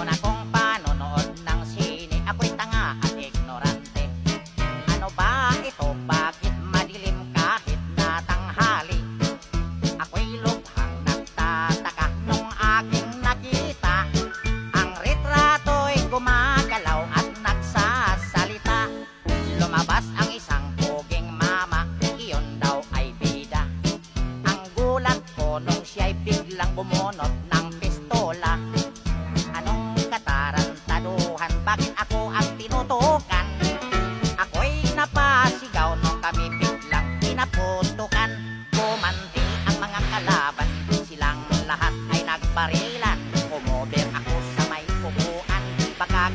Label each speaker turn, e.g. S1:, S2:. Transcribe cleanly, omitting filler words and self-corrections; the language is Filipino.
S1: una kong panonood ng sine, ako'y tanga at ignorante. Ano ba ito? Bakit madilim kahit na tanghali? Ako'y lubhang nagtataka nung aking nakita. Ang retrato'y gumagalaw at nagsasalita. Lumabas ang isang poging mama, iyon daw ay bida. Ang gulat ko nung siya'y biglang bumunot ng pistola. Anong katarantaduhan, bakit ako ang tinutukan? Ako'y napasigaw nung kami biglang pinaputukan. Kumanti ang mga kalaban, silang lahat ay nagbarilan. Kumober ako sa may upuan, baka